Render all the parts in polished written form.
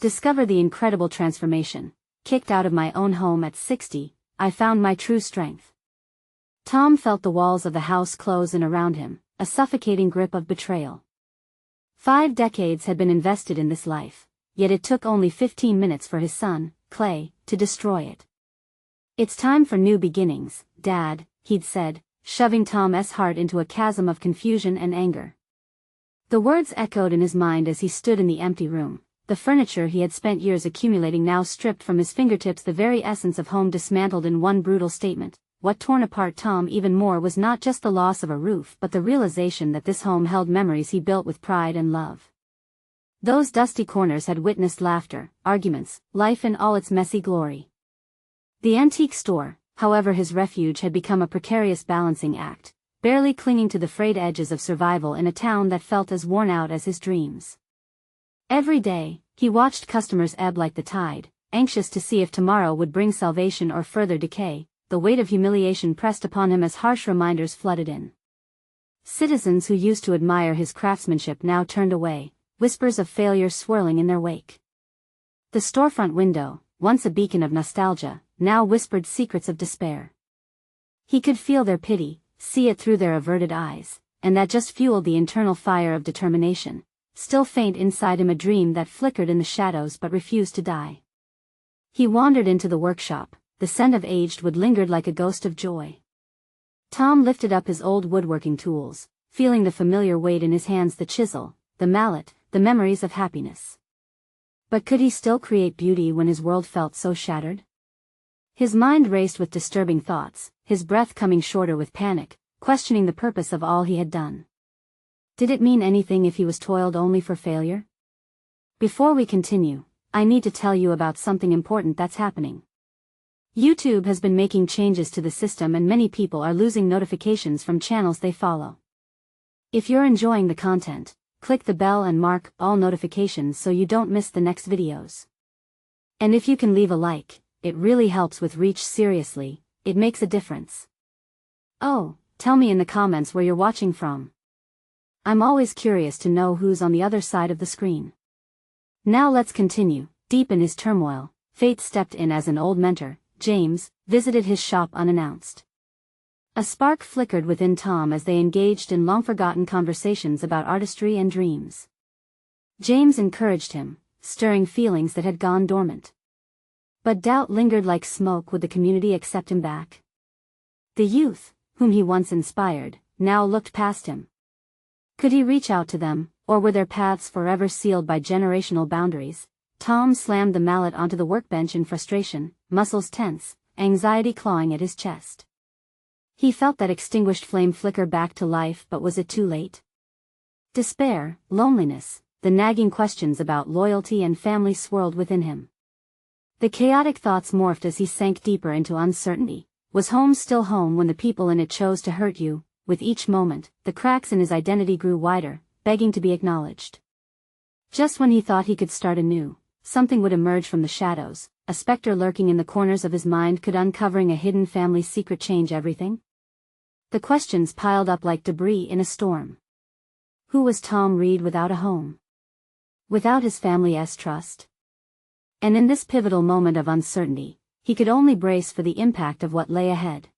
Discover the incredible transformation. Kicked out of my own home at 60, I found my true strength. Tom felt the walls of the house close in around him, a suffocating grip of betrayal. 5 decades had been invested in this life, yet it took only 15 minutes for his son, Clay, to destroy it. "It's time for new beginnings, Dad," he'd said, shoving Tom's heart into a chasm of confusion and anger. The words echoed in his mind as he stood in the empty room, the furniture he had spent years accumulating now stripped from his fingertips, the very essence of home dismantled in one brutal statement. What torn apart Tom even more was not just the loss of a roof but the realization that this home held memories he built with pride and love. Those dusty corners had witnessed laughter, arguments, life in all its messy glory. The antique store, however, his refuge, had become a precarious balancing act, barely clinging to the frayed edges of survival in a town that felt as worn out as his dreams. Every day, he watched customers ebb like the tide, anxious to see if tomorrow would bring salvation or further decay. The weight of humiliation pressed upon him as harsh reminders flooded in. Citizens who used to admire his craftsmanship now turned away, whispers of failure swirling in their wake. The storefront window, once a beacon of nostalgia, now whispered secrets of despair. He could feel their pity, see it through their averted eyes, and that just fueled the internal fire of determination, still faint inside him, a dream that flickered in the shadows but refused to die. He wandered into the workshop. The scent of aged wood lingered like a ghost of joy. Tom lifted up his old woodworking tools, feeling the familiar weight in his hands, the chisel, the mallet, the memories of happiness. But could he still create beauty when his world felt so shattered? His mind raced with disturbing thoughts, his breath coming shorter with panic, questioning the purpose of all he had done. Did it mean anything if he was toiled only for failure? Before we continue, I need to tell you about something important that's happening. YouTube has been making changes to the system and many people are losing notifications from channels they follow. If you're enjoying the content, click the bell and mark all notifications so you don't miss the next videos. And if you can leave a like, it really helps with reach. Seriously, it makes a difference. Oh, tell me in the comments where you're watching from. I'm always curious to know who's on the other side of the screen. Now let's continue. Deep in his turmoil, fate stepped in as an old mentor. James visited his shop unannounced. A spark flickered within Tom as they engaged in long-forgotten conversations about artistry and dreams. James encouraged him, stirring feelings that had gone dormant. But doubt lingered like smoke. Would the community accept him back? The youth, whom he once inspired, now looked past him. Could he reach out to them, or were their paths forever sealed by generational boundaries? Tom slammed the mallet onto the workbench in frustration, muscles tense, anxiety clawing at his chest. He felt that extinguished flame flicker back to life, but was it too late? Despair, loneliness, the nagging questions about loyalty and family swirled within him. The chaotic thoughts morphed as he sank deeper into uncertainty. Was home still home when the people in it chose to hurt you? With each moment, the cracks in his identity grew wider, begging to be acknowledged. Just when he thought he could start anew, something would emerge from the shadows, a specter lurking in the corners of his mind. Could uncovering a hidden family secret change everything? The questions piled up like debris in a storm. Who was Tom Reed without a home? Without his family's trust? And in this pivotal moment of uncertainty, he could only brace for the impact of what lay ahead.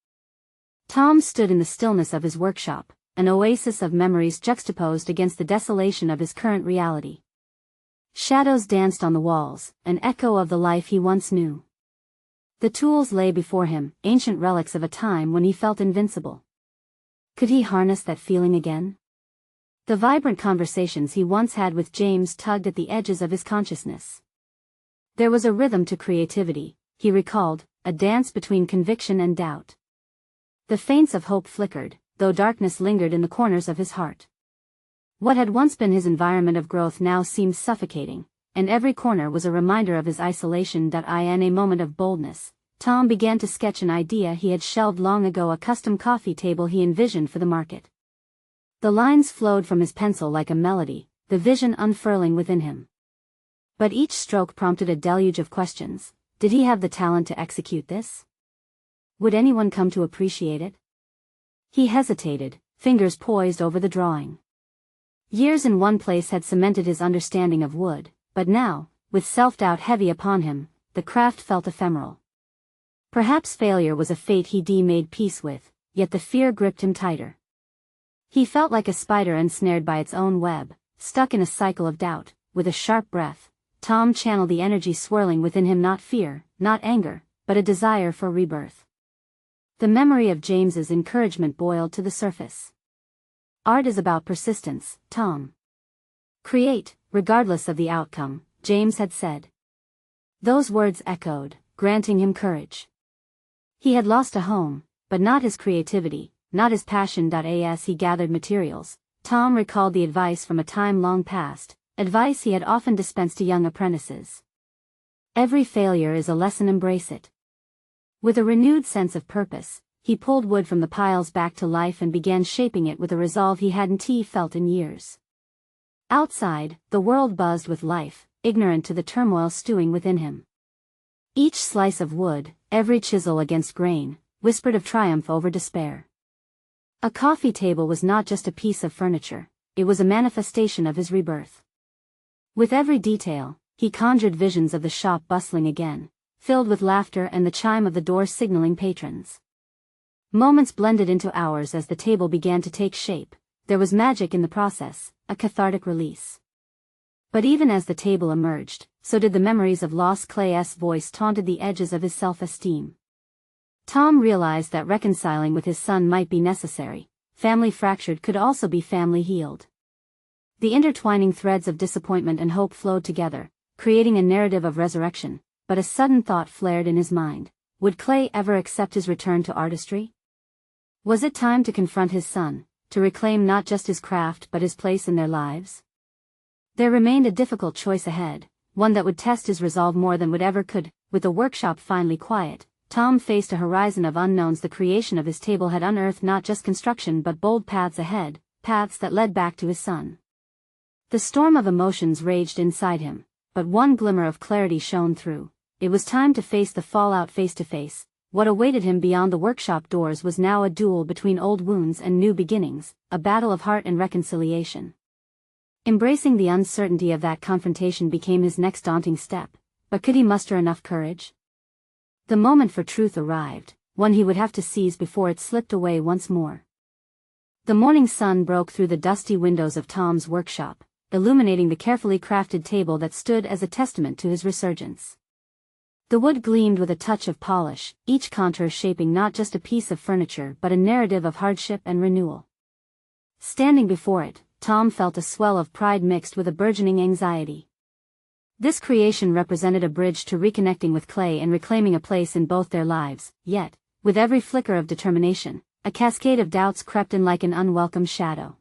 Tom stood in the stillness of his workshop, an oasis of memories juxtaposed against the desolation of his current reality. Shadows danced on the walls, an echo of the life he once knew. The tools lay before him, ancient relics of a time when he felt invincible. Could he harness that feeling again? The vibrant conversations he once had with James tugged at the edges of his consciousness. There was a rhythm to creativity, he recalled, a dance between conviction and doubt. The feints of hope flickered, though darkness lingered in the corners of his heart. What had once been his environment of growth now seemed suffocating, and every corner was a reminder of his isolation. In a moment of boldness, Tom began to sketch an idea he had shelved long ago, a custom coffee table he envisioned for the market. The lines flowed from his pencil like a melody, the vision unfurling within him. But each stroke prompted a deluge of questions. Did he have the talent to execute this? Would anyone come to appreciate it? He hesitated, fingers poised over the drawing. Years in one place had cemented his understanding of wood, but now, with self-doubt heavy upon him, the craft felt ephemeral. Perhaps failure was a fate he made peace with, yet the fear gripped him tighter. He felt like a spider ensnared by its own web, stuck in a cycle of doubt. With a sharp breath, Tom channeled the energy swirling within him, not fear, not anger, but a desire for rebirth. The memory of James's encouragement boiled to the surface. Art is about persistence, Tom. Create, regardless of the outcome, James had said. Those words echoed, granting him courage. He had lost a home, but not his creativity, not his passion. As he gathered materials, Tom recalled the advice from a time long past, advice he had often dispensed to young apprentices. Every failure is a lesson, embrace it. With a renewed sense of purpose, he pulled wood from the piles back to life and began shaping it with a resolve he hadn't felt in years. Outside, the world buzzed with life, ignorant to the turmoil stewing within him. Each slice of wood, every chisel against grain, whispered of triumph over despair. A coffee table was not just a piece of furniture, it was a manifestation of his rebirth. With every detail, he conjured visions of the shop bustling again, filled with laughter and the chime of the door signaling patrons. Moments blended into hours as the table began to take shape. There was magic in the process, a cathartic release. But even as the table emerged, so did the memories of lost. Clay's voice taunted the edges of his self-esteem. Tom realized that reconciling with his son might be necessary. Family fractured could also be family healed. The intertwining threads of disappointment and hope flowed together, creating a narrative of resurrection, but a sudden thought flared in his mind. Would Clay ever accept his return to artistry? Was it time to confront his son, to reclaim not just his craft but his place in their lives? There remained a difficult choice ahead, one that would test his resolve more than would ever could. With the workshop finally quiet, Tom faced a horizon of unknowns. The creation of his table had unearthed not just construction but bold paths ahead, paths that led back to his son. The storm of emotions raged inside him, but one glimmer of clarity shone through. It was time to face the fallout face to face. What awaited him beyond the workshop doors was now a duel between old wounds and new beginnings, a battle of heart and reconciliation. Embracing the uncertainty of that confrontation became his next daunting step, but could he muster enough courage? The moment for truth arrived, one he would have to seize before it slipped away once more. The morning sun broke through the dusty windows of Tom's workshop, illuminating the carefully crafted table that stood as a testament to his resurgence. The wood gleamed with a touch of polish, each contour shaping not just a piece of furniture but a narrative of hardship and renewal. Standing before it, Tom felt a swell of pride mixed with a burgeoning anxiety. This creation represented a bridge to reconnecting with Clay and reclaiming a place in both their lives, yet, with every flicker of determination, a cascade of doubts crept in like an unwelcome shadow.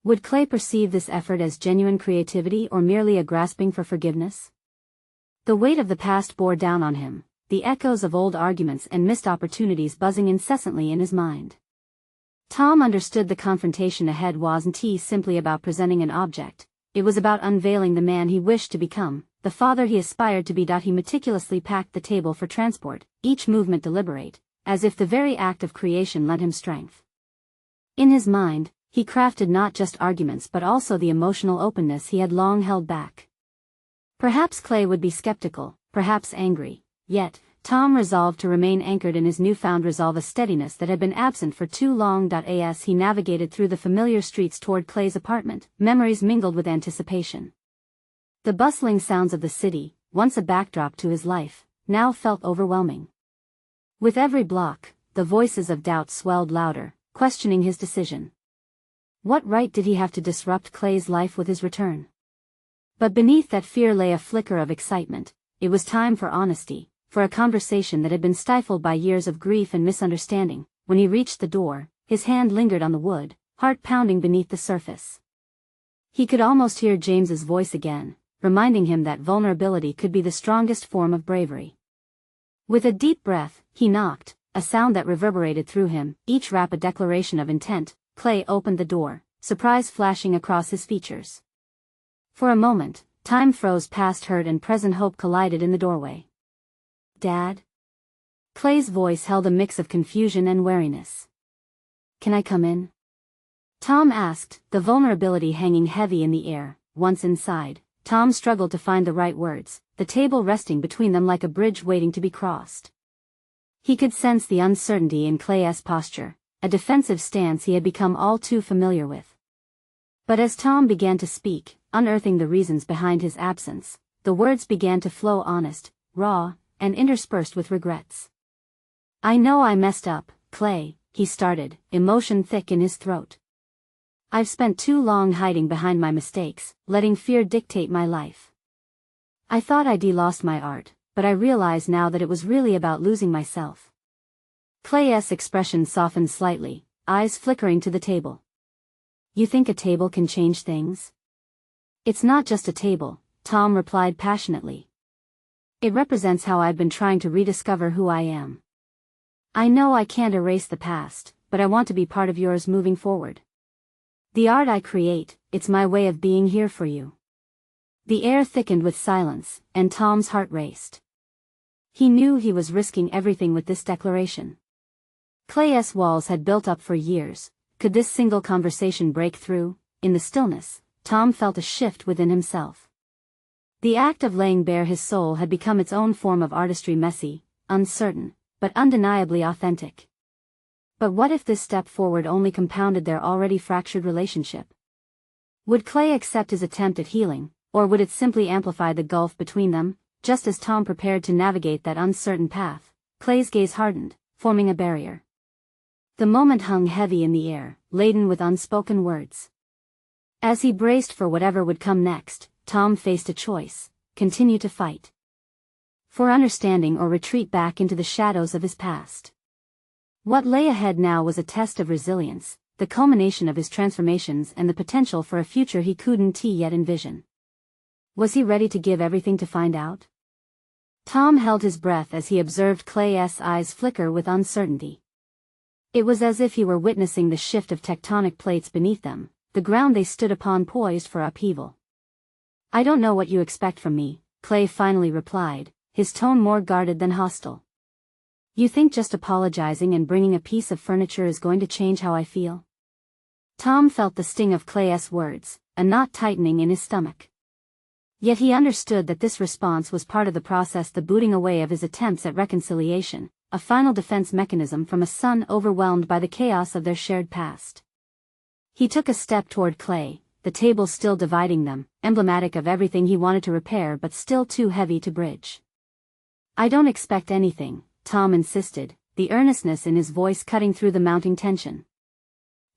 Would Clay perceive this effort as genuine creativity or merely a grasping for forgiveness? The weight of the past bore down on him, the echoes of old arguments and missed opportunities buzzing incessantly in his mind. Tom understood the confrontation ahead wasn't simply about presenting an object, it was about unveiling the man he wished to become, the father he aspired to be. He meticulously packed the table for transport, each movement deliberate, as if the very act of creation lent him strength. In his mind, he crafted not just arguments but also the emotional openness he had long held back. Perhaps Clay would be skeptical, perhaps angry, yet, Tom resolved to remain anchored in his newfound resolve, a steadiness that had been absent for too long. As he navigated through the familiar streets toward Clay's apartment, memories mingled with anticipation. The bustling sounds of the city, once a backdrop to his life, now felt overwhelming. With every block, the voices of doubt swelled louder, questioning his decision. What right did he have to disrupt Clay's life with his return? But beneath that fear lay a flicker of excitement. It was time for honesty, for a conversation that had been stifled by years of grief and misunderstanding. When he reached the door, his hand lingered on the wood, heart pounding beneath the surface. He could almost hear James's voice again, reminding him that vulnerability could be the strongest form of bravery. With a deep breath, he knocked, a sound that reverberated through him, each rap a declaration of intent. Clay opened the door, surprise flashing across his features. For a moment, time froze. Past hurt and present hope collided in the doorway. "Dad?" Clay's voice held a mix of confusion and wariness. "Can I come in?" Tom asked, the vulnerability hanging heavy in the air. Once inside, Tom struggled to find the right words, the table resting between them like a bridge waiting to be crossed. He could sense the uncertainty in Clay's posture, a defensive stance he had become all too familiar with. But as Tom began to speak, unearthing the reasons behind his absence, the words began to flow honest, raw, and interspersed with regrets. "I know I messed up, Clay," he started, emotion thick in his throat. "I've spent too long hiding behind my mistakes, letting fear dictate my life. I thought I'd lost my art, but I realize now that it was really about losing myself." Clay's expression softened slightly, eyes flickering to the table. "You think a table can change things?" "It's not just a table," Tom replied passionately. "It represents how I've been trying to rediscover who I am. I know I can't erase the past, but I want to be part of yours moving forward. The art I create, it's my way of being here for you." The air thickened with silence, and Tom's heart raced. He knew he was risking everything with this declaration. Clay's walls had built up for years. Could this single conversation break through? In the stillness, Tom felt a shift within himself. The act of laying bare his soul had become its own form of artistry, messy, uncertain, but undeniably authentic. But what if this step forward only compounded their already fractured relationship? Would Clay accept his attempt at healing, or would it simply amplify the gulf between them? Just as Tom prepared to navigate that uncertain path, Clay's gaze hardened, forming a barrier. The moment hung heavy in the air, laden with unspoken words. As he braced for whatever would come next, Tom faced a choice: continue to fight for understanding or retreat back into the shadows of his past. What lay ahead now was a test of resilience, the culmination of his transformations and the potential for a future he couldn't yet envision. Was he ready to give everything to find out? Tom held his breath as he observed Clay's eyes flicker with uncertainty. It was as if he were witnessing the shift of tectonic plates beneath them, the ground they stood upon poised for upheaval. "I don't know what you expect from me," Clay finally replied, his tone more guarded than hostile. "You think just apologizing and bringing a piece of furniture is going to change how I feel?" Tom felt the sting of Clay's words, a knot tightening in his stomach. Yet he understood that this response was part of the process, the booting away of his attempts at reconciliation, a final defense mechanism from a son overwhelmed by the chaos of their shared past. He took a step toward Clay, the table still dividing them, emblematic of everything he wanted to repair but still too heavy to bridge. "I don't expect anything," Tom insisted, the earnestness in his voice cutting through the mounting tension.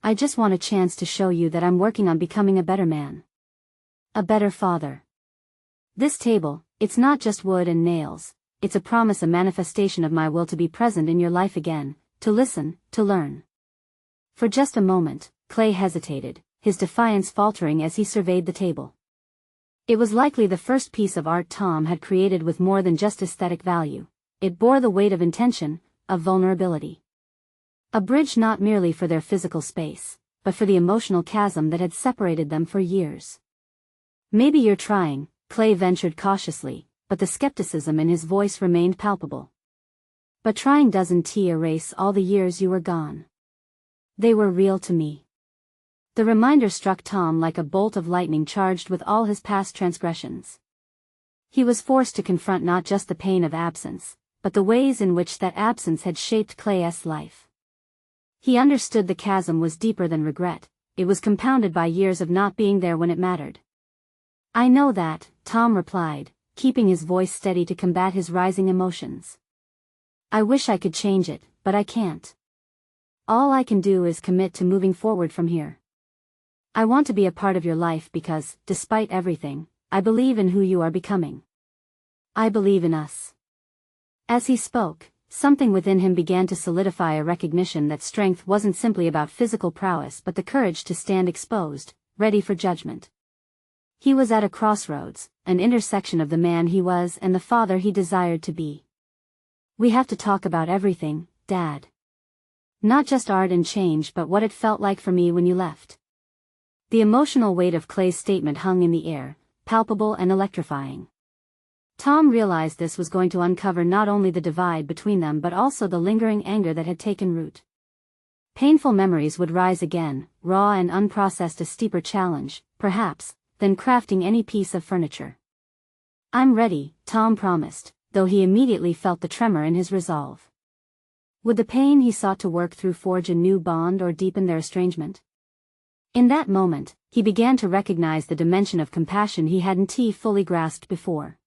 "I just want a chance to show you that I'm working on becoming a better man. A better father. This table, it's not just wood and nails, it's a promise, a manifestation of my will to be present in your life again, to listen, to learn." For just a moment, Clay hesitated, his defiance faltering as he surveyed the table. It was likely the first piece of art Tom had created with more than just aesthetic value. It bore the weight of intention, of vulnerability. A bridge not merely for their physical space, but for the emotional chasm that had separated them for years. "Maybe you're trying," Clay ventured cautiously, but the skepticism in his voice remained palpable. "But trying doesn't erase all the years you were gone. They were real to me." The reminder struck Tom like a bolt of lightning charged with all his past transgressions. He was forced to confront not just the pain of absence, but the ways in which that absence had shaped Clay's life. He understood the chasm was deeper than regret, it was compounded by years of not being there when it mattered. "I know that," Tom replied, keeping his voice steady to combat his rising emotions. "I wish I could change it, but I can't. All I can do is commit to moving forward from here. I want to be a part of your life because, despite everything, I believe in who you are becoming. I believe in us." As he spoke, something within him began to solidify, a recognition that strength wasn't simply about physical prowess but the courage to stand exposed, ready for judgment. He was at a crossroads, an intersection of the man he was and the father he desired to be. "We have to talk about everything, Dad. Not just art and change but what it felt like for me when you left." The emotional weight of Clay's statement hung in the air, palpable and electrifying. Tom realized this was going to uncover not only the divide between them but also the lingering anger that had taken root. Painful memories would rise again, raw and unprocessed, a steeper challenge, perhaps, than crafting any piece of furniture. "I'm ready," Tom promised, though he immediately felt the tremor in his resolve. Would the pain he sought to work through forge a new bond or deepen their estrangement? In that moment, he began to recognize the dimension of compassion he hadn't fully grasped before.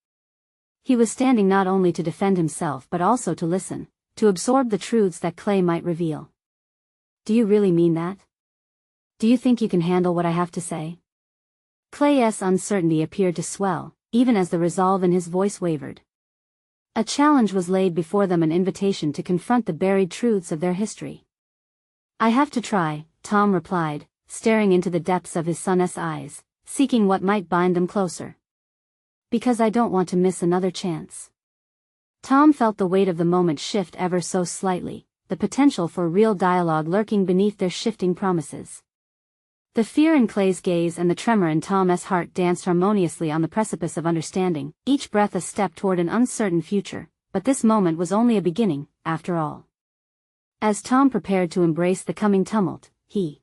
He was standing not only to defend himself but also to listen, to absorb the truths that Clay might reveal. "Do you really mean that? Do you think you can handle what I have to say?" Clay's uncertainty appeared to swell, even as the resolve in his voice wavered. A challenge was laid before them, an invitation to confront the buried truths of their history. "I have to try," Tom replied, staring into the depths of his son's eyes, seeking what might bind them closer. "Because I don't want to miss another chance." Tom felt the weight of the moment shift ever so slightly, the potential for real dialogue lurking beneath their shifting promises. The fear in Clay's gaze and the tremor in Tom's heart danced harmoniously on the precipice of understanding, each breath a step toward an uncertain future, but this moment was only a beginning, after all. As Tom prepared to embrace the coming tumult, he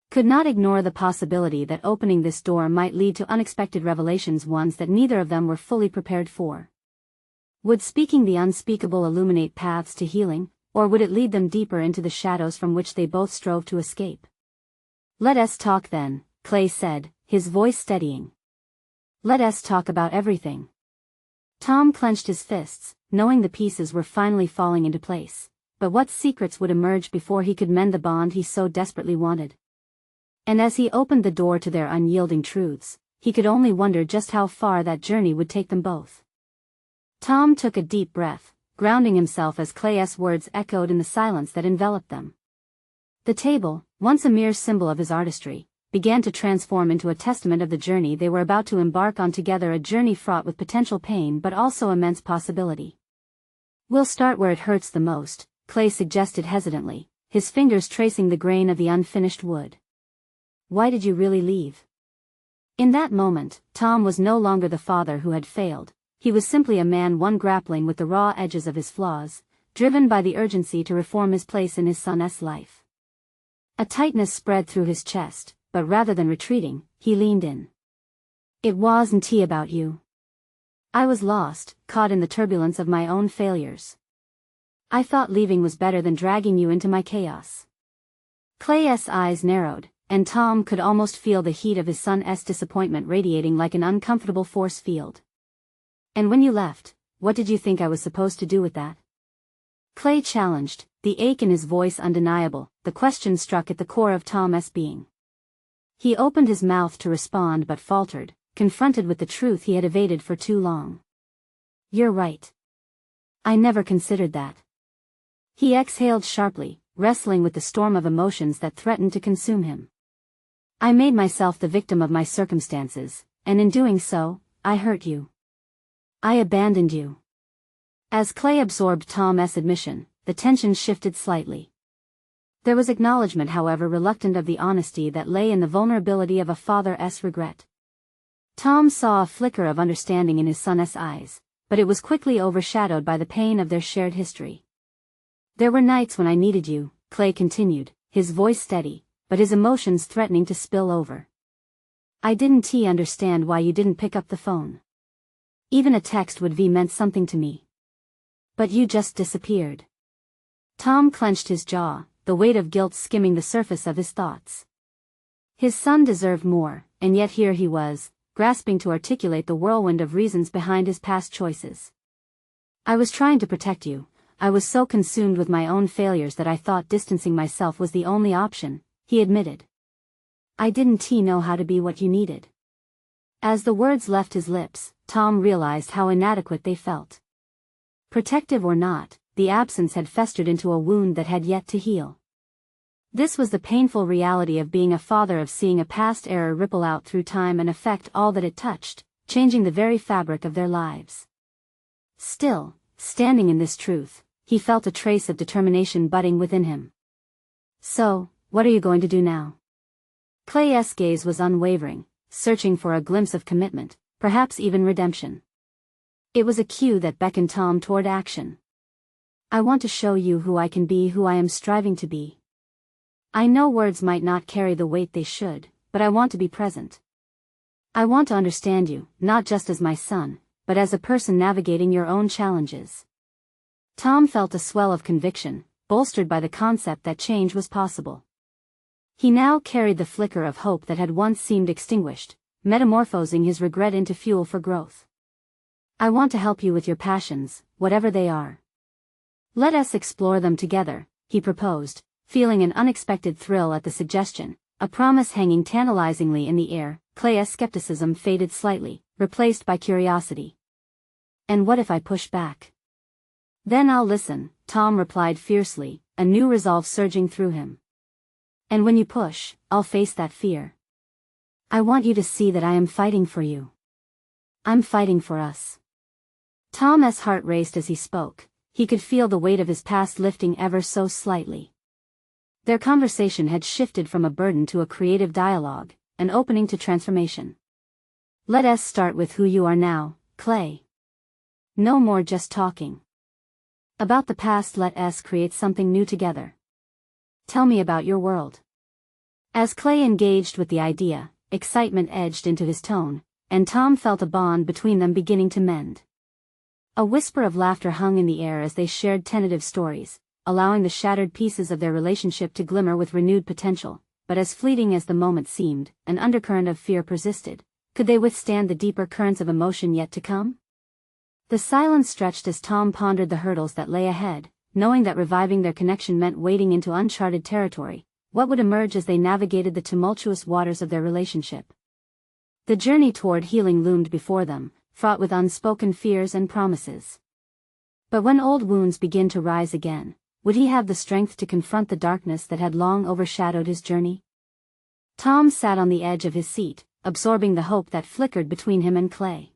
could not ignore the possibility that opening this door might lead to unexpected revelations, ones that neither of them were fully prepared for. Would speaking the unspeakable illuminate paths to healing, or would it lead them deeper into the shadows from which they both strove to escape? "Let us talk then," Clay said, his voice steadying. "Let us talk about everything." Tom clenched his fists, knowing the pieces were finally falling into place, but what secrets would emerge before he could mend the bond he so desperately wanted? And as he opened the door to their unyielding truths, he could only wonder just how far that journey would take them both. Tom took a deep breath, grounding himself as Clay's words echoed in the silence that enveloped them. The table, once a mere symbol of his artistry, began to transform into a testament of the journey they were about to embark on together, a journey fraught with potential pain but also immense possibility. "We'll start where it hurts the most," Clay suggested hesitantly, his fingers tracing the grain of the unfinished wood. "Why did you really leave?" In that moment, Tom was no longer the father who had failed. He was simply a man, one grappling with the raw edges of his flaws, driven by the urgency to reform his place in his son's life. A tightness spread through his chest, but rather than retreating, he leaned in. "It wasn't about you. I was lost, caught in the turbulence of my own failures. I thought leaving was better than dragging you into my chaos." Clay's eyes narrowed, and Tom could almost feel the heat of his son's disappointment radiating like an uncomfortable force field. "And when you left, what did you think I was supposed to do with that?" Clay challenged, the ache in his voice undeniable. The question struck at the core of Tom's being. He opened his mouth to respond but faltered, confronted with the truth he had evaded for too long. "You're right. I never considered that." He exhaled sharply, wrestling with the storm of emotions that threatened to consume him. "I made myself the victim of my circumstances, and in doing so, I hurt you. I abandoned you." As Clay absorbed Tom's admission, the tension shifted slightly. There was acknowledgement, however reluctant, of the honesty that lay in the vulnerability of a father's regret. Tom saw a flicker of understanding in his son's eyes, but it was quickly overshadowed by the pain of their shared history. "There were nights when I needed you," Clay continued, his voice steady, but his emotions threatening to spill over. "I didn't understand why you didn't pick up the phone. Even a text would meant something to me. But you just disappeared." Tom clenched his jaw, the weight of guilt skimming the surface of his thoughts. His son deserved more, and yet here he was, grasping to articulate the whirlwind of reasons behind his past choices. "I was trying to protect you. I was so consumed with my own failures that I thought distancing myself was the only option," he admitted. "I didn't know how to be what you needed." As the words left his lips, Tom realized how inadequate they felt. Protective or not, the absence had festered into a wound that had yet to heal. This was the painful reality of being a father, of seeing a past error ripple out through time and affect all that it touched, changing the very fabric of their lives. Still, standing in this truth, he felt a trace of determination budding within him. "So, what are you going to do now?" Clay's gaze was unwavering, searching for a glimpse of commitment, perhaps even redemption. It was a cue that beckoned Tom toward action. "I want to show you who I can be, who I am striving to be. I know words might not carry the weight they should, but I want to be present." I want to understand you, not just as my son, but as a person navigating your own challenges. Tom felt a swell of conviction, bolstered by the concept that change was possible. He now carried the flicker of hope that had once seemed extinguished, metamorphosing his regret into fuel for growth. I want to help you with your passions, whatever they are. Let us explore them together, he proposed, feeling an unexpected thrill at the suggestion, a promise hanging tantalizingly in the air. Clay's skepticism faded slightly, replaced by curiosity. And what if I push back? Then I'll listen, Tom replied fiercely, a new resolve surging through him. And when you push, I'll face that fear. I want you to see that I am fighting for you. I'm fighting for us. Tom's heart raced as he spoke. He could feel the weight of his past lifting ever so slightly. Their conversation had shifted from a burden to a creative dialogue, an opening to transformation. Let us start with who you are now, Clay. No more just talking about the past, let us create something new together. Tell me about your world. As Clay engaged with the idea, excitement edged into his tone, and Tom felt a bond between them beginning to mend. A whisper of laughter hung in the air as they shared tentative stories, allowing the shattered pieces of their relationship to glimmer with renewed potential. But as fleeting as the moment seemed, an undercurrent of fear persisted. Could they withstand the deeper currents of emotion yet to come? The silence stretched as Tom pondered the hurdles that lay ahead, knowing that reviving their connection meant wading into uncharted territory. What would emerge as they navigated the tumultuous waters of their relationship? The journey toward healing loomed before them, fraught with unspoken fears and promises. But when old wounds begin to rise again, would he have the strength to confront the darkness that had long overshadowed his journey? Tom sat on the edge of his seat, absorbing the hope that flickered between him and Clay.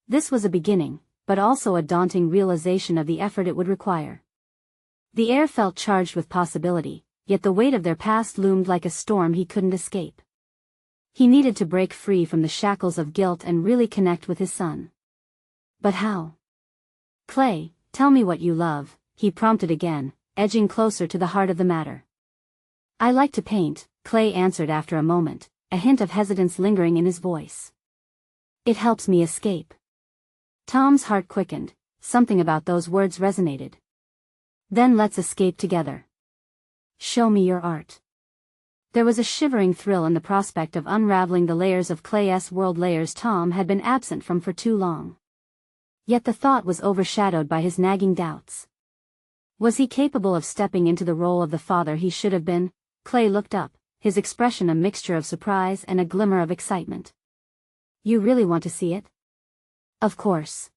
This was a beginning, but also a daunting realization of the effort it would require. The air felt charged with possibility, yet the weight of their past loomed like a storm he couldn't escape. He needed to break free from the shackles of guilt and really connect with his son. But how? Clay, tell me what you love, he prompted again, edging closer to the heart of the matter. I like to paint, Clay answered after a moment, a hint of hesitance lingering in his voice. It helps me escape. Tom's heart quickened, something about those words resonated. Then let's escape together. Show me your art. There was a shivering thrill in the prospect of unraveling the layers of Clay's world, layers Tom had been absent from for too long. Yet the thought was overshadowed by his nagging doubts. Was he capable of stepping into the role of the father he should have been? Clay looked up, his expression a mixture of surprise and a glimmer of excitement. You really want to see it? Of course.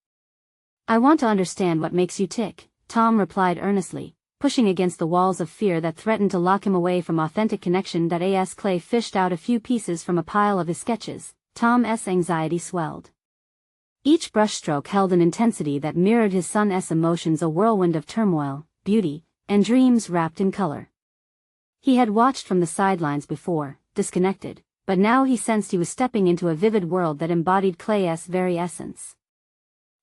I want to understand what makes you tick, Tom replied earnestly, pushing against the walls of fear that threatened to lock him away from authentic connection. As Clay fished out a few pieces from a pile of his sketches, Tom's anxiety swelled. Each brushstroke held an intensity that mirrored his son's emotions, a whirlwind of turmoil, beauty, and dreams wrapped in color. He had watched from the sidelines before, disconnected, but now he sensed he was stepping into a vivid world that embodied Clay's very essence.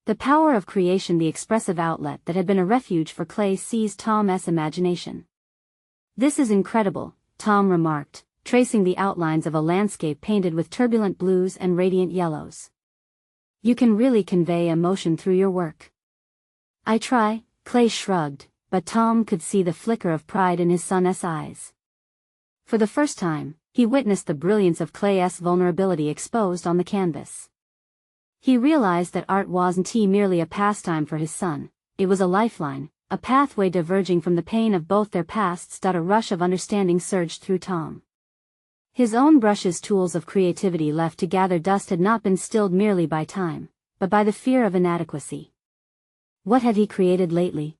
The power of creation, the expressive outlet that had been a refuge for Clay, seized Tom's imagination. This is incredible, Tom remarked, tracing the outlines of a landscape painted with turbulent blues and radiant yellows. You can really convey emotion through your work. I try, Clay shrugged, but Tom could see the flicker of pride in his son's eyes. For the first time, he witnessed the brilliance of Clay's vulnerability exposed on the canvas. He realized that art wasn't merely a pastime for his son, it was a lifeline, a pathway diverging from the pain of both their pasts. A rush of understanding surged through Tom. His own brushes, tools of creativity left to gather dust, had not been stilled merely by time, but by the fear of inadequacy. What had he created lately?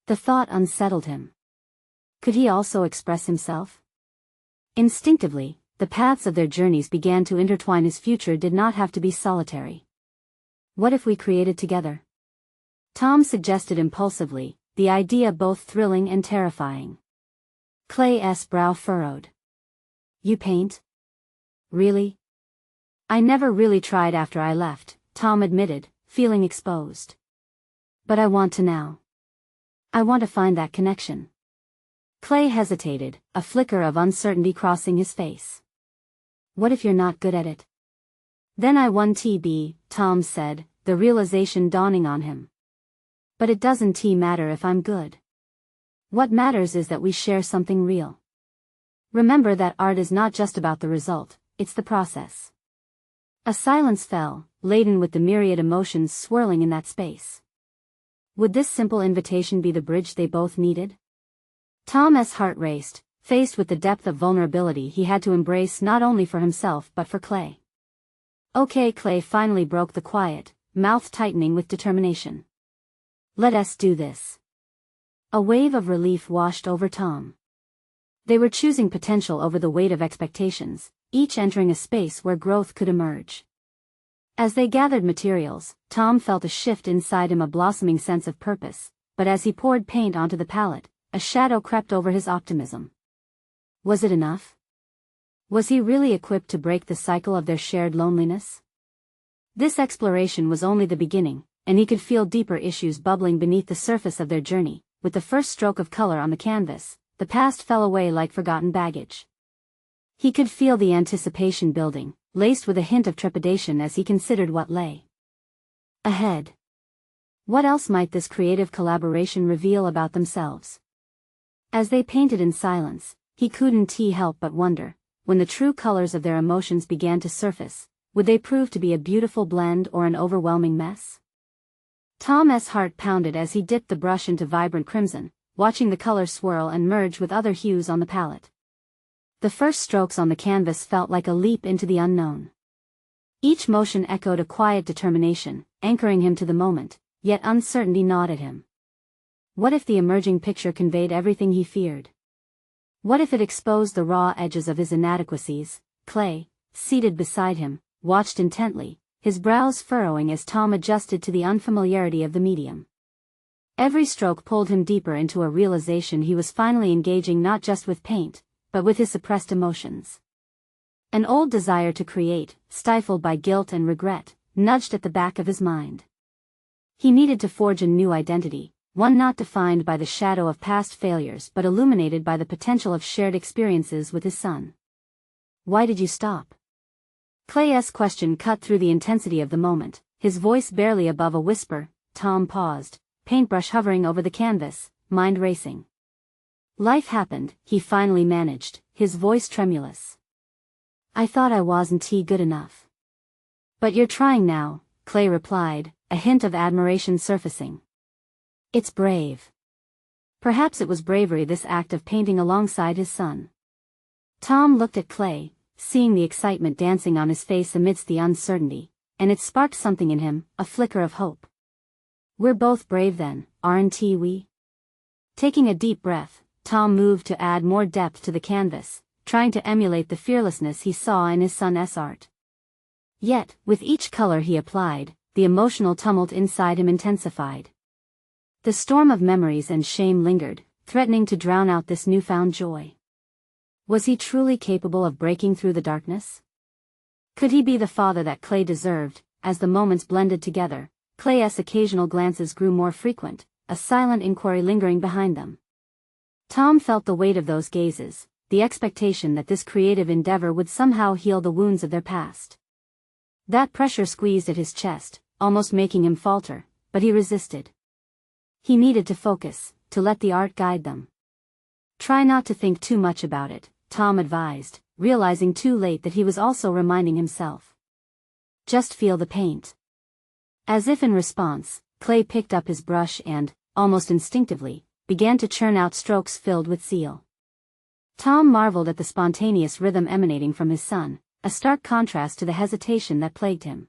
The thought unsettled him. Could he also express himself? Instinctively, the paths of their journeys began to intertwine. His future did not have to be solitary. What if we created together? Tom suggested impulsively, the idea both thrilling and terrifying. Clay's brow furrowed. You paint? Really? I never really tried after I left, Tom admitted, feeling exposed. But I want to now. I want to find that connection. Clay hesitated, a flicker of uncertainty crossing his face. What if you're not good at it? Then I won TB, Tom said, the realization dawning on him. But it doesn't matter if I'm good. What matters is that we share something real. Remember that art is not just about the result, it's the process. A silence fell, laden with the myriad emotions swirling in that space. Would this simple invitation be the bridge they both needed? Tom's heart raced, faced with the depth of vulnerability he had to embrace not only for himself but for Clay. Okay, Clay finally broke the quiet, mouth tightening with determination. Let us do this. A wave of relief washed over Tom. They were choosing potential over the weight of expectations, each entering a space where growth could emerge. As they gathered materials, Tom felt a shift inside him, a blossoming sense of purpose, but as he poured paint onto the palette, a shadow crept over his optimism. Was it enough? Was he really equipped to break the cycle of their shared loneliness? This exploration was only the beginning, and he could feel deeper issues bubbling beneath the surface of their journey. With the first stroke of color on the canvas, the past fell away like forgotten baggage. He could feel the anticipation building, laced with a hint of trepidation as he considered what lay ahead. What else might this creative collaboration reveal about themselves? As they painted in silence, he couldn't help but wonder, when the true colors of their emotions began to surface, would they prove to be a beautiful blend or an overwhelming mess? Tom's heart pounded as he dipped the brush into vibrant crimson, watching the color swirl and merge with other hues on the palette. The first strokes on the canvas felt like a leap into the unknown. Each motion echoed a quiet determination, anchoring him to the moment, yet uncertainty gnawed at him. What if the emerging picture conveyed everything he feared? What if it exposed the raw edges of his inadequacies? Clay, seated beside him, watched intently, his brows furrowing as Tom adjusted to the unfamiliarity of the medium. Every stroke pulled him deeper into a realization he was finally engaging not just with paint, but with his suppressed emotions. An old desire to create, stifled by guilt and regret, nudged at the back of his mind. He needed to forge a new identity, one not defined by the shadow of past failures but illuminated by the potential of shared experiences with his son. Why did you stop? Clay's question cut through the intensity of the moment, his voice barely above a whisper. Tom paused, paintbrush hovering over the canvas, mind racing. Life happened, he finally managed, his voice tremulous. I thought I wasn't good enough. But you're trying now, Clay replied, a hint of admiration surfacing. It's brave. Perhaps it was bravery, this act of painting alongside his son. Tom looked at Clay, seeing the excitement dancing on his face amidst the uncertainty, and it sparked something in him, a flicker of hope. We're both brave then, aren't we? Taking a deep breath, Tom moved to add more depth to the canvas, trying to emulate the fearlessness he saw in his son's art. Yet, with each color he applied, the emotional tumult inside him intensified. The storm of memories and shame lingered, threatening to drown out this newfound joy. Was he truly capable of breaking through the darkness? Could he be the father that Clay deserved? As the moments blended together, Clay's occasional glances grew more frequent, a silent inquiry lingering behind them. Tom felt the weight of those gazes, the expectation that this creative endeavor would somehow heal the wounds of their past. That pressure squeezed at his chest, almost making him falter, but he resisted. He needed to focus, to let the art guide them. Try not to think too much about it, Tom advised, realizing too late that he was also reminding himself. Just feel the paint. As if in response, Clay picked up his brush and, almost instinctively, began to churn out strokes filled with zeal. Tom marveled at the spontaneous rhythm emanating from his son, a stark contrast to the hesitation that plagued him.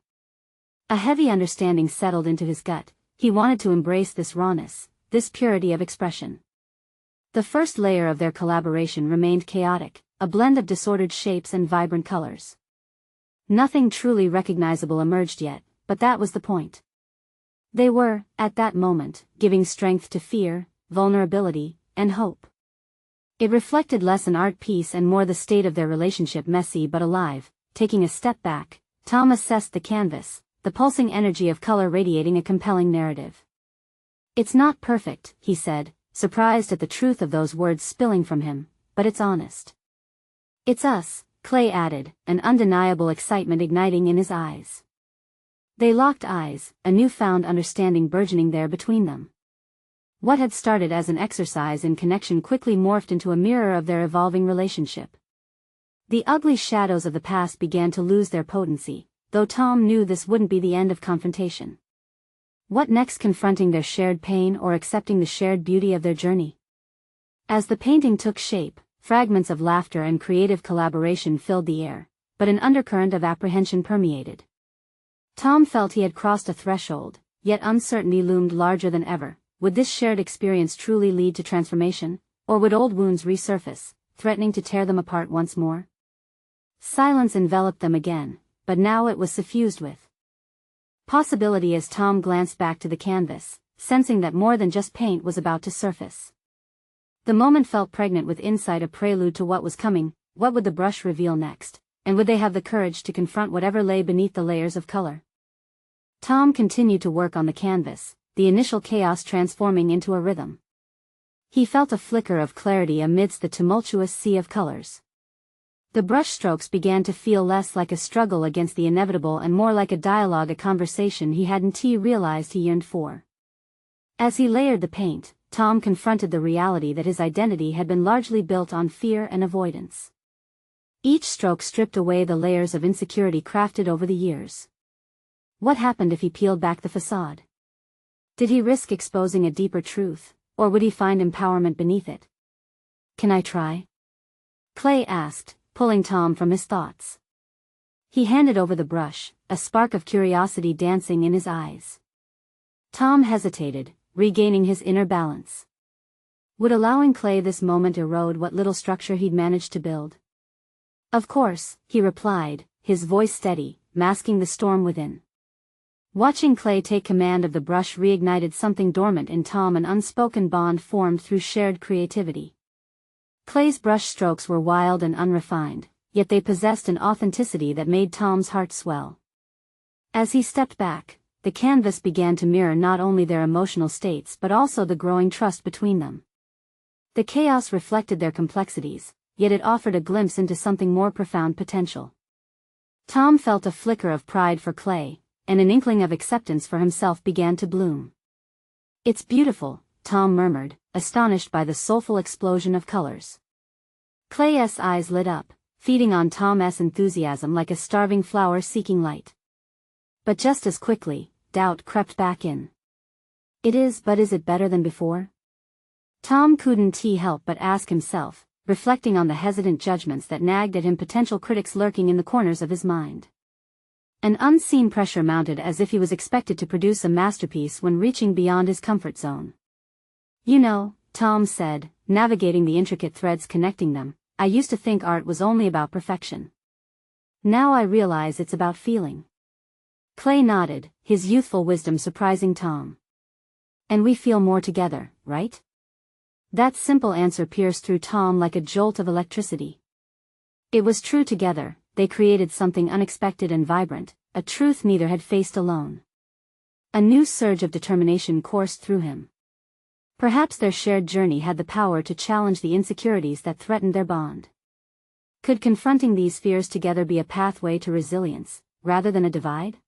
A heavy understanding settled into his gut. He wanted to embrace this rawness, this purity of expression. The first layer of their collaboration remained chaotic, a blend of disordered shapes and vibrant colors. Nothing truly recognizable emerged yet, but that was the point. They were, at that moment, giving strength to fear, vulnerability, and hope. It reflected less an art piece and more the state of their relationship, messy but alive. Taking a step back, Tom assessed the canvas, the pulsing energy of color radiating a compelling narrative. It's not perfect, he said, surprised at the truth of those words spilling from him, but it's honest. It's us, Clay added, an undeniable excitement igniting in his eyes. They locked eyes, a newfound understanding burgeoning there between them. What had started as an exercise in connection quickly morphed into a mirror of their evolving relationship. The ugly shadows of the past began to lose their potency, though Tom knew this wouldn't be the end of confrontation. What next, confronting their shared pain or accepting the shared beauty of their journey? As the painting took shape, fragments of laughter and creative collaboration filled the air, but an undercurrent of apprehension permeated. Tom felt he had crossed a threshold, yet uncertainty loomed larger than ever. Would this shared experience truly lead to transformation, or would old wounds resurface, threatening to tear them apart once more? Silence enveloped them again, but now it was suffused with possibility as Tom glanced back to the canvas, sensing that more than just paint was about to surface. The moment felt pregnant with insight, a prelude to what was coming. What would the brush reveal next, and would they have the courage to confront whatever lay beneath the layers of color? Tom continued to work on the canvas, the initial chaos transforming into a rhythm. He felt a flicker of clarity amidst the tumultuous sea of colors. The brushstrokes began to feel less like a struggle against the inevitable and more like a dialogue, a conversation he hadn't realized he yearned for. As he layered the paint, Tom confronted the reality that his identity had been largely built on fear and avoidance. Each stroke stripped away the layers of insecurity crafted over the years. What happened if he peeled back the facade? Did he risk exposing a deeper truth, or would he find empowerment beneath it? Can I try? Clay asked, pulling Tom from his thoughts. He handed over the brush, a spark of curiosity dancing in his eyes. Tom hesitated, regaining his inner balance. Would allowing Clay this moment erode what little structure he'd managed to build? Of course, he replied, his voice steady, masking the storm within. Watching Clay take command of the brush reignited something dormant in Tom, an unspoken bond formed through shared creativity. Clay's brush strokes were wild and unrefined, yet they possessed an authenticity that made Tom's heart swell. As he stepped back, the canvas began to mirror not only their emotional states but also the growing trust between them. The chaos reflected their complexities, yet it offered a glimpse into something more profound potential. Tom felt a flicker of pride for Clay, and an inkling of acceptance for himself began to bloom. It's beautiful, Tom murmured, astonished by the soulful explosion of colors. Clay's eyes lit up, feeding on Tom's enthusiasm like a starving flower seeking light. But just as quickly, doubt crept back in. It is, but is it better than before? Tom couldn't help but ask himself, reflecting on the hesitant judgments that nagged at him, potential critics lurking in the corners of his mind. An unseen pressure mounted, as if he was expected to produce a masterpiece when reaching beyond his comfort zone. You know, Tom said, navigating the intricate threads connecting them, I used to think art was only about perfection. Now I realize it's about feeling. Clay nodded, his youthful wisdom surprising Tom. And we feel more together, right? That simple answer pierced through Tom like a jolt of electricity. It was true. Together, they created something unexpected and vibrant, a truth neither had faced alone. A new surge of determination coursed through him. Perhaps their shared journey had the power to challenge the insecurities that threatened their bond. Could confronting these fears together be a pathway to resilience, rather than a divide?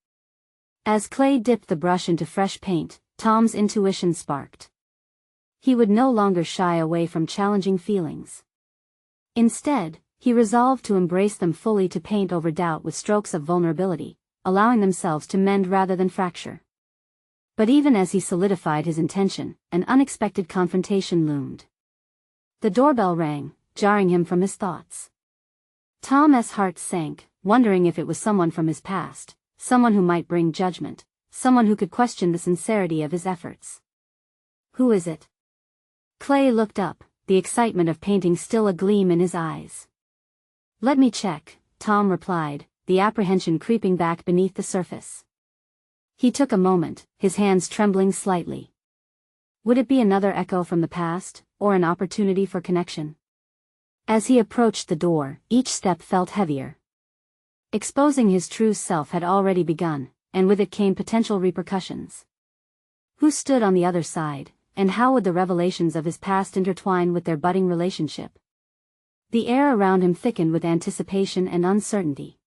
As Clay dipped the brush into fresh paint, Tom's intuition sparked. He would no longer shy away from challenging feelings. Instead, he resolved to embrace them fully, to paint over doubt with strokes of vulnerability, allowing themselves to mend rather than fracture. But even as he solidified his intention, an unexpected confrontation loomed. The doorbell rang, jarring him from his thoughts. Tom's heart sank, wondering if it was someone from his past, someone who might bring judgment, someone who could question the sincerity of his efforts. Who is it? Clay looked up, the excitement of painting still agleam in his eyes. Let me check, Tom replied, the apprehension creeping back beneath the surface. He took a moment, his hands trembling slightly. Would it be another echo from the past, or an opportunity for connection? As he approached the door, each step felt heavier. Exposing his true self had already begun, and with it came potential repercussions. Who stood on the other side, and how would the revelations of his past intertwine with their budding relationship? The air around him thickened with anticipation and uncertainty.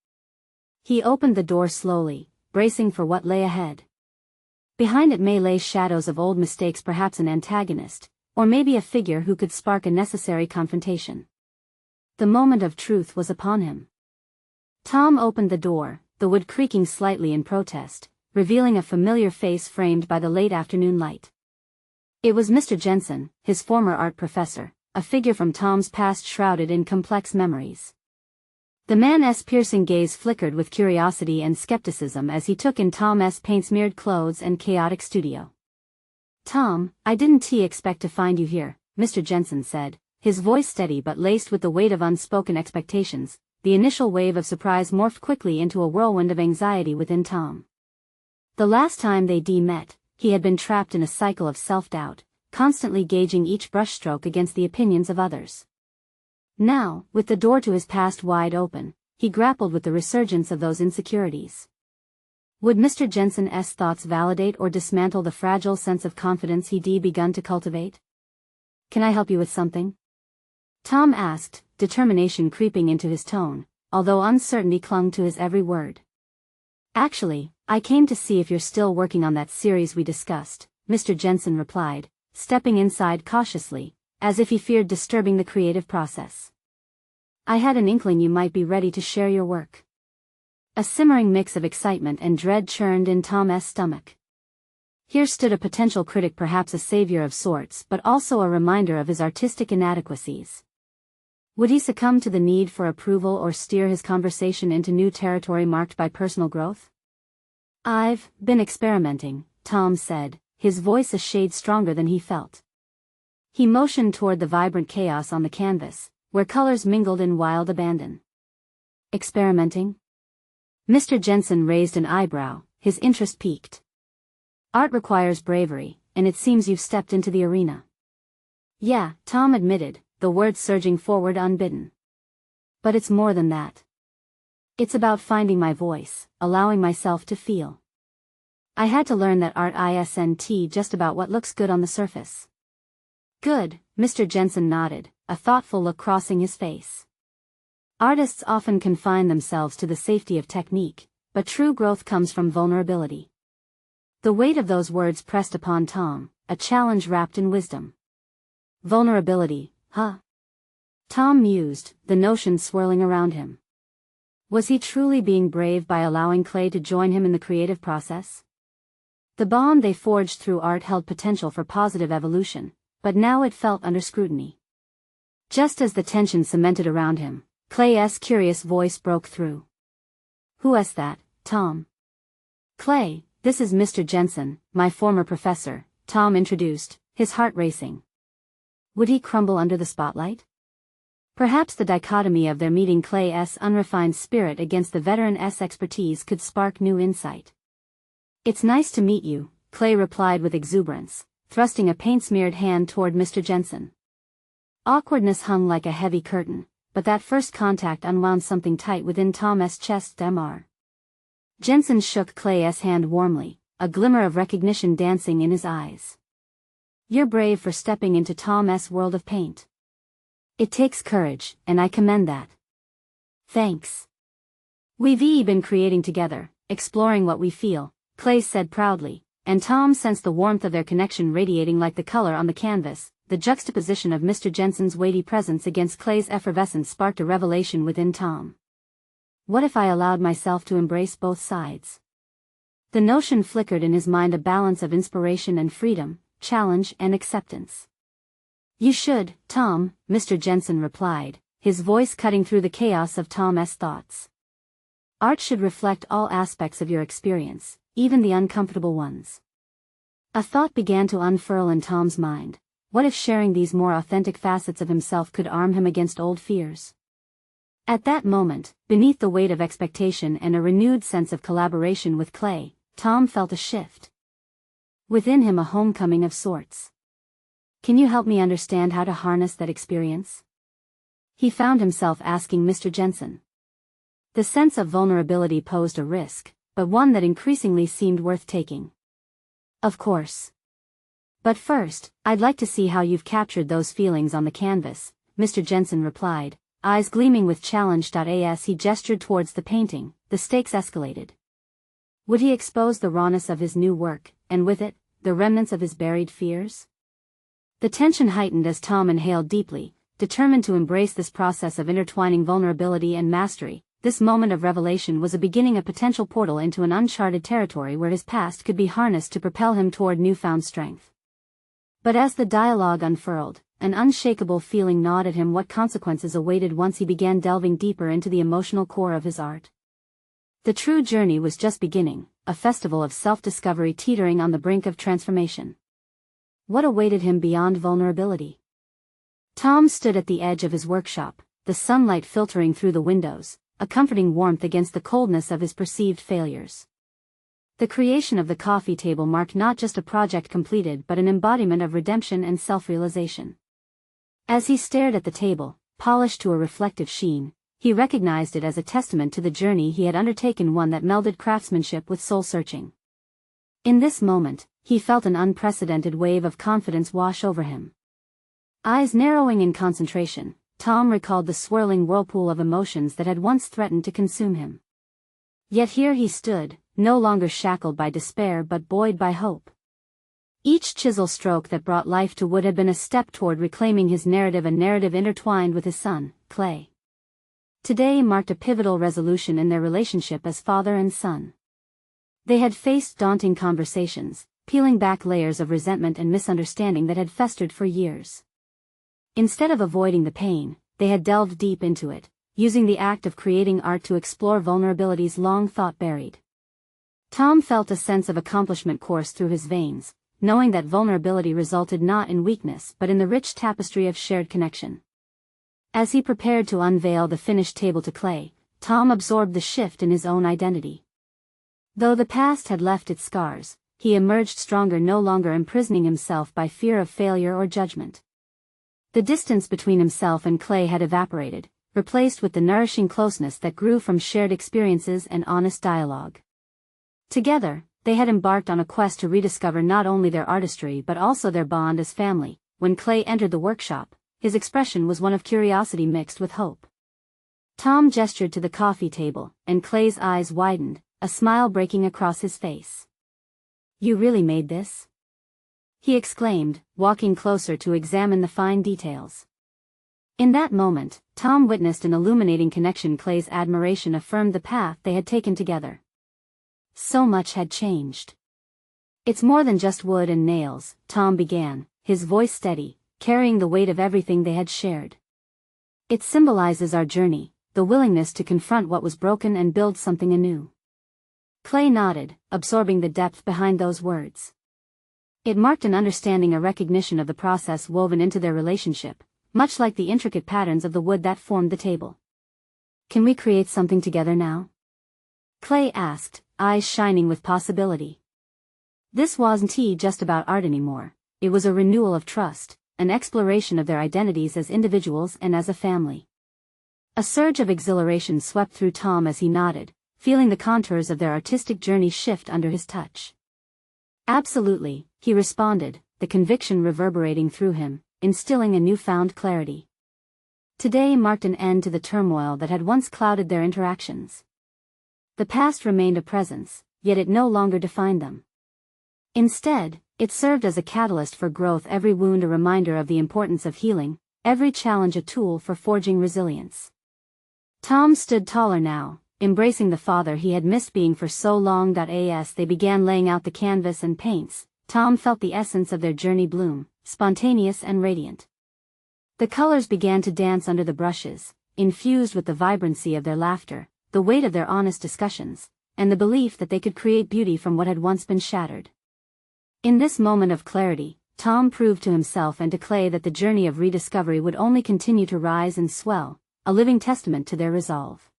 He opened the door slowly, bracing for what lay ahead. Behind it may lay shadows of old mistakes, perhaps an antagonist, or maybe a figure who could spark a necessary confrontation. The moment of truth was upon him. Tom opened the door, the wood creaking slightly in protest, revealing a familiar face framed by the late afternoon light. It was Mr. Jensen, his former art professor, a figure from Tom's past shrouded in complex memories. The man's piercing gaze flickered with curiosity and skepticism as he took in Tom's paint-smeared clothes and chaotic studio. "Tom, I didn't expect to find you here," Mr. Jensen said, his voice steady but laced with the weight of unspoken expectations. The initial wave of surprise morphed quickly into a whirlwind of anxiety within Tom. The last time they met, he had been trapped in a cycle of self-doubt, constantly gauging each brushstroke against the opinions of others. Now, with the door to his past wide open, he grappled with the resurgence of those insecurities. Would Mr. Jensen's thoughts validate or dismantle the fragile sense of confidence he'd begun to cultivate? "Can I help you with something?" Tom asked, determination creeping into his tone, although uncertainty clung to his every word. "Actually, I came to see if you're still working on that series we discussed," Mr. Jensen replied, stepping inside cautiously, as if he feared disturbing the creative process. "I had an inkling you might be ready to share your work." A simmering mix of excitement and dread churned in Tom's stomach. Here stood a potential critic, perhaps a savior of sorts, but also a reminder of his artistic inadequacies. Would he succumb to the need for approval or steer his conversation into new territory marked by personal growth? "I've been experimenting," Tom said, his voice a shade stronger than he felt. He motioned toward the vibrant chaos on the canvas, where colors mingled in wild abandon. "Experimenting?" Mr. Jensen raised an eyebrow, his interest piqued. "Art requires bravery, and it seems you've stepped into the arena." "Yeah," Tom admitted, the words surging forward unbidden. "But it's more than that. It's about finding my voice, allowing myself to feel. I had to learn that art isn't just about what looks good on the surface." "Good," Mr. Jensen nodded, a thoughtful look crossing his face. "Artists often confine themselves to the safety of technique, but true growth comes from vulnerability." The weight of those words pressed upon Tom, a challenge wrapped in wisdom. Vulnerability, huh? Tom mused, the notion swirling around him. Was he truly being brave by allowing Clay to join him in the creative process? The bond they forged through art held potential for positive evolution, but now it felt under scrutiny. Just as the tension cemented around him, Clay's curious voice broke through. "Who's that, Tom?" "Clay, this is Mr. Jensen, my former professor," Tom introduced, his heart racing. Would he crumble under the spotlight? Perhaps the dichotomy of their meeting, Clay's unrefined spirit against the veteran's expertise, could spark new insight. "It's nice to meet you," Clay replied with exuberance, thrusting a paint-smeared hand toward Mr. Jensen. Awkwardness hung like a heavy curtain, but that first contact unwound something tight within Tom's chest. Jensen shook Clay's hand warmly, a glimmer of recognition dancing in his eyes. "You're brave for stepping into Tom's world of paint. It takes courage, and I commend that." "Thanks. We've been creating together, exploring what we feel," Clay said proudly, and Tom sensed the warmth of their connection radiating like the color on the canvas. The juxtaposition of Mr. Jensen's weighty presence against Clay's effervescence sparked a revelation within Tom. What if I allowed myself to embrace both sides? The notion flickered in his mind, a balance of inspiration and freedom, challenge and acceptance. "You should, Tom," Mr. Jensen replied, his voice cutting through the chaos of Tom's thoughts. "Art should reflect all aspects of your experience, even the uncomfortable ones." A thought began to unfurl in Tom's mind. What if sharing these more authentic facets of himself could arm him against old fears? At that moment, beneath the weight of expectation and a renewed sense of collaboration with Clay, Tom felt a shift. Within him, a homecoming of sorts. "Can you help me understand how to harness that experience?" he found himself asking Mr. Jensen. The sense of vulnerability posed a risk, but one that increasingly seemed worth taking. "Of course. But first, I'd like to see how you've captured those feelings on the canvas," Mr. Jensen replied, eyes gleaming with challenge. As he gestured towards the painting, the stakes escalated. Would he expose the rawness of his new work, and with it, the remnants of his buried fears? The tension heightened as Tom inhaled deeply, determined to embrace this process of intertwining vulnerability and mastery. This moment of revelation was a beginning, a potential portal into an uncharted territory where his past could be harnessed to propel him toward newfound strength. But as the dialogue unfurled, an unshakable feeling gnawed at him. What consequences awaited once he began delving deeper into the emotional core of his art? The true journey was just beginning, a festival of self-discovery teetering on the brink of transformation. What awaited him beyond vulnerability? Tom stood at the edge of his workshop, the sunlight filtering through the windows, a comforting warmth against the coldness of his perceived failures. The creation of the coffee table marked not just a project completed but an embodiment of redemption and self-realization. As he stared at the table, polished to a reflective sheen, he recognized it as a testament to the journey he had undertaken, one that melded craftsmanship with soul-searching. In this moment, he felt an unprecedented wave of confidence wash over him. Eyes narrowing in concentration, Tom recalled the swirling whirlpool of emotions that had once threatened to consume him. Yet here he stood, no longer shackled by despair but buoyed by hope. Each chisel stroke that brought life to wood had been a step toward reclaiming his narrative, a narrative intertwined with his son, Clay. Today marked a pivotal resolution in their relationship as father and son. They had faced daunting conversations, peeling back layers of resentment and misunderstanding that had festered for years. Instead of avoiding the pain, they had delved deep into it, using the act of creating art to explore vulnerabilities long thought buried. Tom felt a sense of accomplishment course through his veins, knowing that vulnerability resulted not in weakness but in the rich tapestry of shared connection. As he prepared to unveil the finished table to Clay, Tom absorbed the shift in his own identity. Though the past had left its scars, he emerged stronger, no longer imprisoning himself by fear of failure or judgment. The distance between himself and Clay had evaporated, replaced with the nourishing closeness that grew from shared experiences and honest dialogue. Together, they had embarked on a quest to rediscover not only their artistry but also their bond as family. When Clay entered the workshop, his expression was one of curiosity mixed with hope. Tom gestured to the coffee table, and Clay's eyes widened, a smile breaking across his face. "You really made this?" he exclaimed, walking closer to examine the fine details. In that moment, Tom witnessed an illuminating connection. Clay's admiration affirmed the path they had taken together. So much had changed. "It's more than just wood and nails," Tom began, his voice steady, carrying the weight of everything they had shared. "It symbolizes our journey, the willingness to confront what was broken and build something anew." Clay nodded, absorbing the depth behind those words. It marked an understanding, a recognition of the process woven into their relationship, much like the intricate patterns of the wood that formed the table. "Can we create something together now?" Clay asked, eyes shining with possibility. This wasn't just about art anymore, it was a renewal of trust, an exploration of their identities as individuals and as a family. A surge of exhilaration swept through Tom as he nodded, feeling the contours of their artistic journey shift under his touch. "Absolutely," he responded, the conviction reverberating through him, instilling a newfound clarity. Today marked an end to the turmoil that had once clouded their interactions. The past remained a presence, yet it no longer defined them. Instead, it served as a catalyst for growth, every wound a reminder of the importance of healing, every challenge a tool for forging resilience. Tom stood taller now, embracing the father he had missed being for so long. As they began laying out the canvas and paints, Tom felt the essence of their journey bloom, spontaneous and radiant. The colors began to dance under the brushes, infused with the vibrancy of their laughter, the weight of their honest discussions, and the belief that they could create beauty from what had once been shattered. In this moment of clarity, Tom proved to himself and to Clay that the journey of rediscovery would only continue to rise and swell, a living testament to their resolve.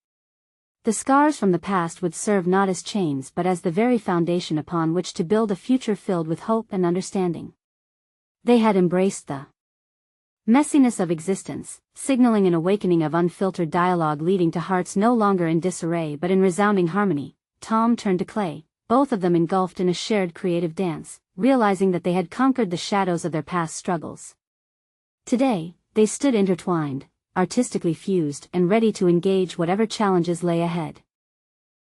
The scars from the past would serve not as chains but as the very foundation upon which to build a future filled with hope and understanding. They had embraced the messiness of existence, signaling an awakening of unfiltered dialogue leading to hearts no longer in disarray but in resounding harmony. Tom turned to Clay, both of them engulfed in a shared creative dance, realizing that they had conquered the shadows of their past struggles. Today, they stood intertwined, artistically fused and ready to engage whatever challenges lay ahead.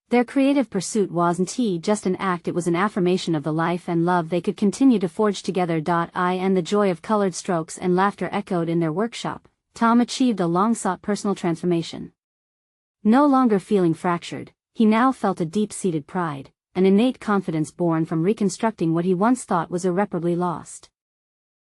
Their creative pursuit wasn't just an act, it was an affirmation of the life and love they could continue to forge together. And the joy of colored strokes and laughter echoed in their workshop. Tom achieved a long-sought personal transformation. No longer feeling fractured, he now felt a deep-seated pride, an innate confidence born from reconstructing what he once thought was irreparably lost.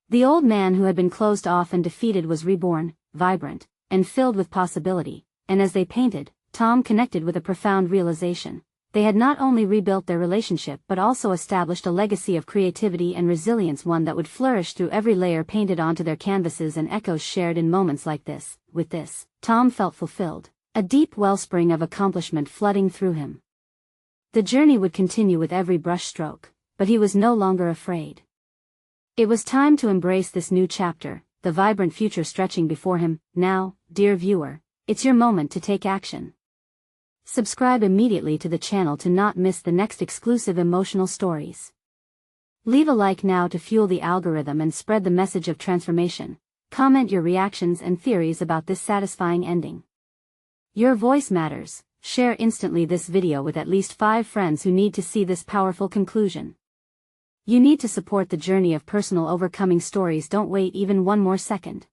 The old man who had been closed off and defeated was reborn, vibrant, and filled with possibility, and as they painted, Tom connected with a profound realization. They had not only rebuilt their relationship but also established a legacy of creativity and resilience, one that would flourish through every layer painted onto their canvases and echoes shared in moments like this. With this, Tom felt fulfilled, a deep wellspring of accomplishment flooding through him. The journey would continue with every brushstroke, but he was no longer afraid. It was time to embrace this new chapter, the vibrant future stretching before him. Now, dear viewer, it's your moment to take action. Subscribe immediately to the channel to not miss the next exclusive emotional stories. Leave a like now to fuel the algorithm and spread the message of transformation. Comment your reactions and theories about this satisfying ending. Your voice matters. Share instantly this video with at least 5 friends who need to see this powerful conclusion. You need to support the journey of personal overcoming stories. Don't wait even one more second.